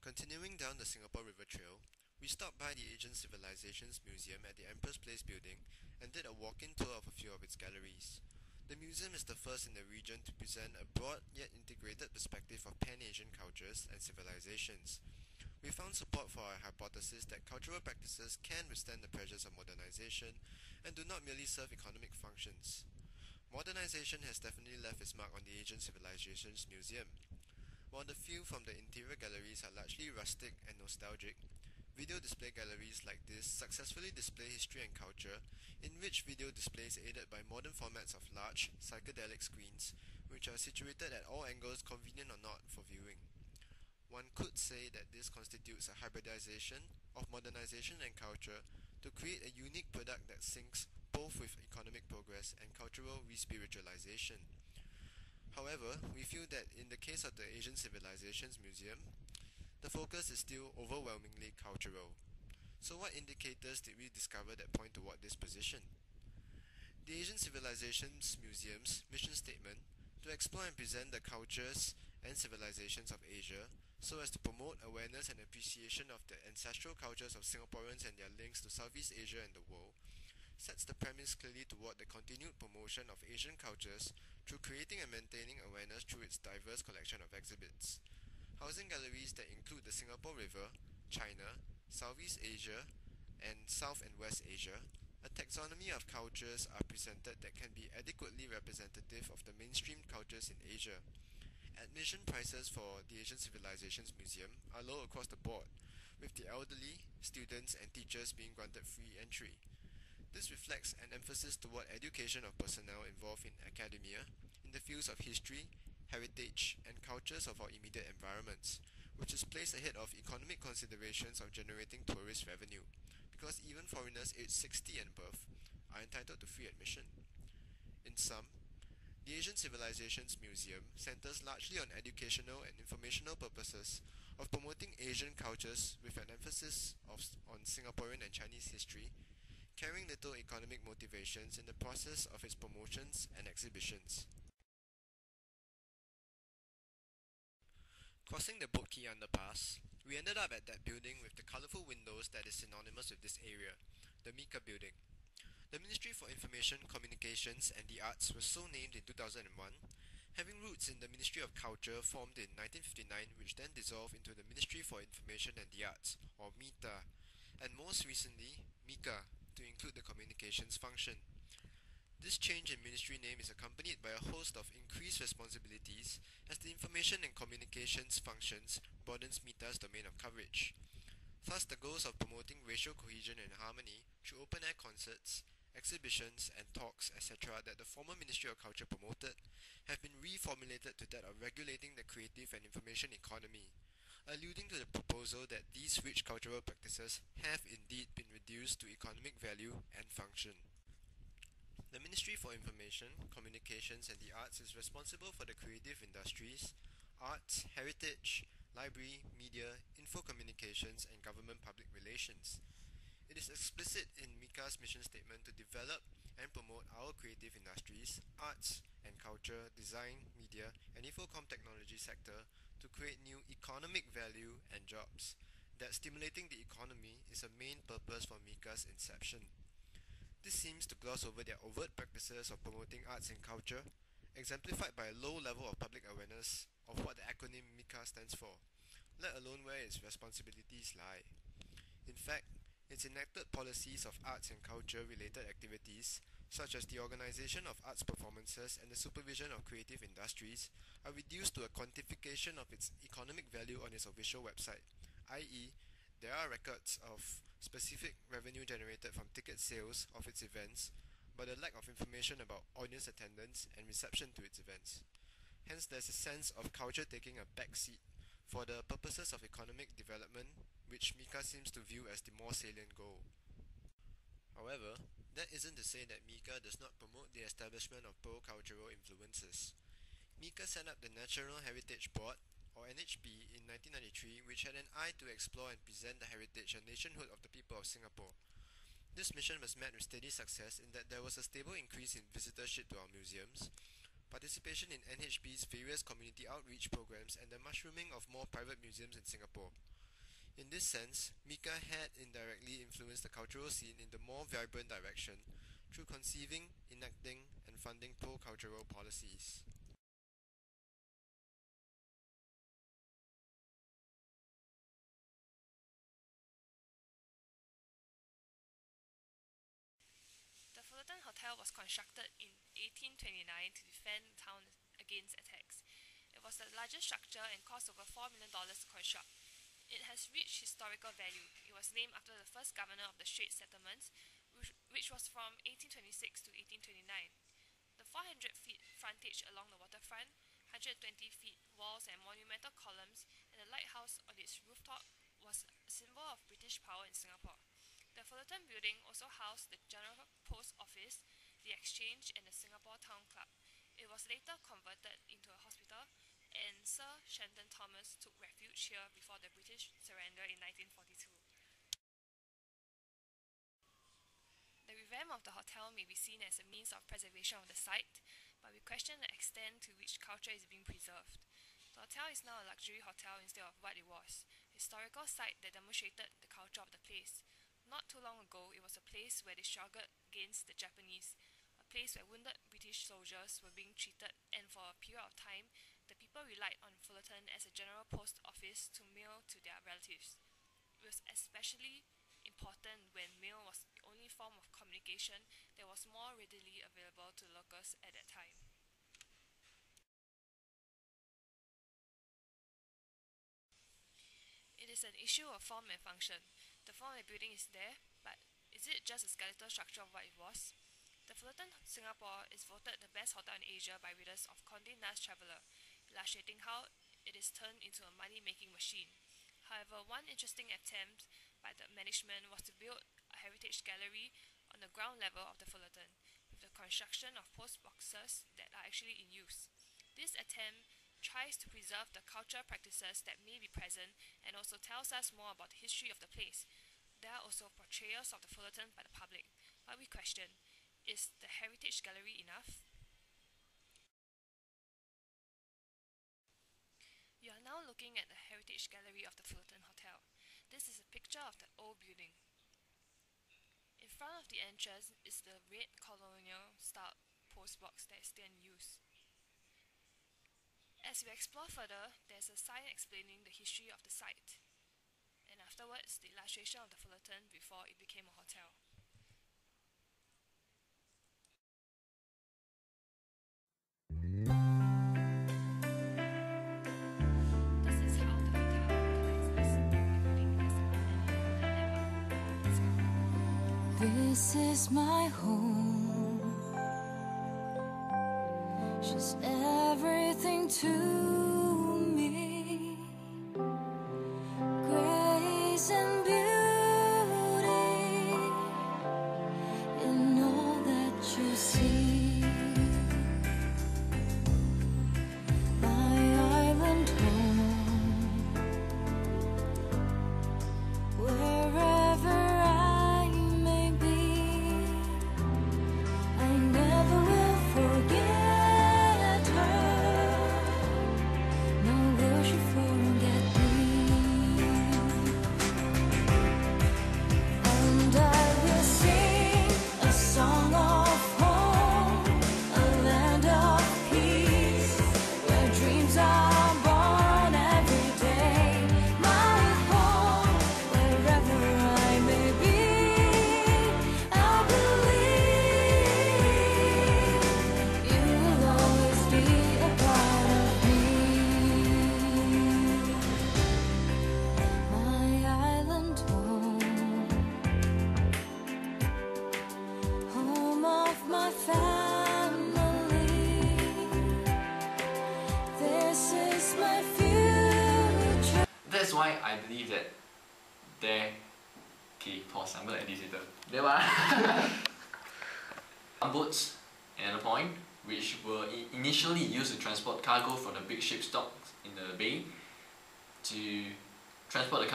Continuing down the Singapore River Trail, we stopped by the Asian Civilizations Museum at the Empress Place building and did a walk-in tour of a few of its galleries. The museum is the first in the region to present a broad yet integrated perspective of Pan-Asian cultures and civilizations. We found support for our hypothesis that cultural practices can withstand the pressures of modernization and do not merely serve economic functions. Modernization has definitely left its mark on the Asian Civilizations Museum. While the view from the interior galleries are largely rustic and nostalgic, video display galleries like this successfully display history and culture, in which video displays aided by modern formats of large, psychedelic screens, which are situated at all angles convenient or not for viewing. One could say that this constitutes a hybridization of modernization and culture to create a unique product that syncs both with economic progress and cultural re-spiritualization. However, we feel that in the case of the Asian Civilizations Museum, the focus is still overwhelmingly cultural. So what indicators did we discover that point toward this position? The Asian Civilizations Museum's mission statement to explore and present the cultures and civilizations of Asia so as to promote awareness and appreciation of the ancestral cultures of Singaporeans and their links to Southeast Asia and the world sets the premise clearly toward the continued promotion of Asian cultures through creating and maintaining awareness through its diverse collection of exhibits. Housing galleries that include the Singapore River, China, Southeast Asia, and South and West Asia, a taxonomy of cultures are presented that can be adequately representative of the mainstream cultures in Asia. Admission prices for the Asian Civilizations Museum are low across the board, with the elderly, students, and teachers being granted free entry. This reflects an emphasis toward education of personnel involved in academia, in the fields of history, heritage, and cultures of our immediate environments, which is placed ahead of economic considerations of generating tourist revenue, because even foreigners aged 60 and above are entitled to free admission. In sum, the Asian Civilizations Museum centers largely on educational and informational purposes of promoting Asian cultures with an emphasis on Singaporean and Chinese history, carrying little economic motivations in the process of its promotions and exhibitions. Crossing the Boat Quay underpass, we ended up at that building with the colourful windows that is synonymous with this area, the Mika building. The Ministry for Information, Communications and the Arts was so named in 2001, having roots in the Ministry of Culture formed in 1959, which then dissolved into the Ministry for Information and the Arts, or MITA, and most recently, Mika, to include the communications function. This change in ministry name is accompanied by a host of increased responsibilities as the information and communications functions broadens MITA's domain of coverage. Thus, the goals of promoting racial cohesion and harmony through open-air concerts, exhibitions and talks, etc. that the former Ministry of Culture promoted have been reformulated to that of regulating the creative and information economy, alluding to the proposal that these rich cultural practices have indeed been reduced to economic value and function. The Ministry for Information, Communications and the Arts is responsible for the creative industries, arts, heritage, library, media, info communications and government public relations. It is explicit in Mika's mission statement to develop and promote our creative industries, arts and culture, design, media and infocom technology sector to create new economic value and jobs. That stimulating the economy is a main purpose for Mika's inception. This seems to gloss over their overt practices of promoting arts and culture, exemplified by a low level of public awareness of what the acronym Mika stands for, let alone where its responsibilities lie. In fact, its enacted policies of arts and culture related activities, such as the organization of arts performances and the supervision of creative industries, are reduced to a quantification of its economic value on its official website, i.e., there are records of specific revenue generated from ticket sales of its events, but a lack of information about audience attendance and reception to its events. Hence, there's a sense of culture taking a back seat for the purposes of economic development, which Mika seems to view as the more salient goal. However, that isn't to say that Mika does not promote the establishment of pro-cultural influences. Mika set up the National Heritage Board, or NHB, in 1993, which had an eye to explore and present the heritage and nationhood of the people of Singapore. This mission was met with steady success in that there was a stable increase in visitorship to our museums, participation in NHB's various community outreach programs and the mushrooming of more private museums in Singapore, In this sense, Mika had indirectly influenced the cultural scene in the more vibrant direction through conceiving, enacting, and funding pro-cultural policies. The Fullerton Hotel was constructed in 1829 to defend the town against attacks. It was the largest structure and cost over $4 million to construct. It has rich historical value. It was named after the first governor of the Straits Settlements, which was from 1826 to 1829. The 400 feet frontage along the waterfront, 120 feet walls and monumental columns, and the lighthouse on its rooftop was a symbol of British power in Singapore. The Fullerton building also housed the General Post Office, the Exchange, and the Singapore Town Club. It was later converted into a hospital, and Sir Shenton Thomas took refuge here before the British surrender in 1942. The revamp of the hotel may be seen as a means of preservation of the site, but we question the extent to which culture is being preserved. The hotel is now a luxury hotel instead of what it was, a historical site that demonstrated the culture of the place. Not too long ago, it was a place where they struggled against the Japanese, a place where wounded British soldiers were being treated, and for a period of time, the people relied on Fullerton as a general post office to mail to their relatives. It was especially important when mail was the only form of communication that was more readily available to locals at that time. It is an issue of form and function. The form of the building is there, but is it just a skeletal structure of what it was? The Fullerton Singapore is voted the best hotel in Asia by readers of Condé Nast Traveller, illustrating how it is turned into a money-making machine. However, one interesting attempt by the management was to build a heritage gallery on the ground level of the Fullerton, with the construction of post boxes that are actually in use. This attempt tries to preserve the cultural practices that may be present and also tells us more about the history of the place. There are also portrayals of the Fullerton by the public, but we question, is the heritage gallery enough? You are now looking at the heritage gallery of the Fullerton Hotel. This is a picture of the old building. In front of the entrance is the red colonial style post box that is still in use. As we explore further, there's a sign explaining the history of the site, and afterwards the illustration of the Fullerton before it became a hotel. This is how the hotel organizes. The building has more than ever in Singapore. This is my home. She's everything to me. Grace and beauty in all that you see. My island home, wherever I may be, I never will forget her, nor will she forget me. And I will sing a song of home, a land of peace, where dreams are born every day. My home, wherever I may be, I believe you will always be a part of me. My island home, home of my family. This is my future. That's why I believe that there. Okay, pause. I'm gonna edit it later. There are boats at another point, which were initially used to transport cargo from the big ships docked in the bay to transport the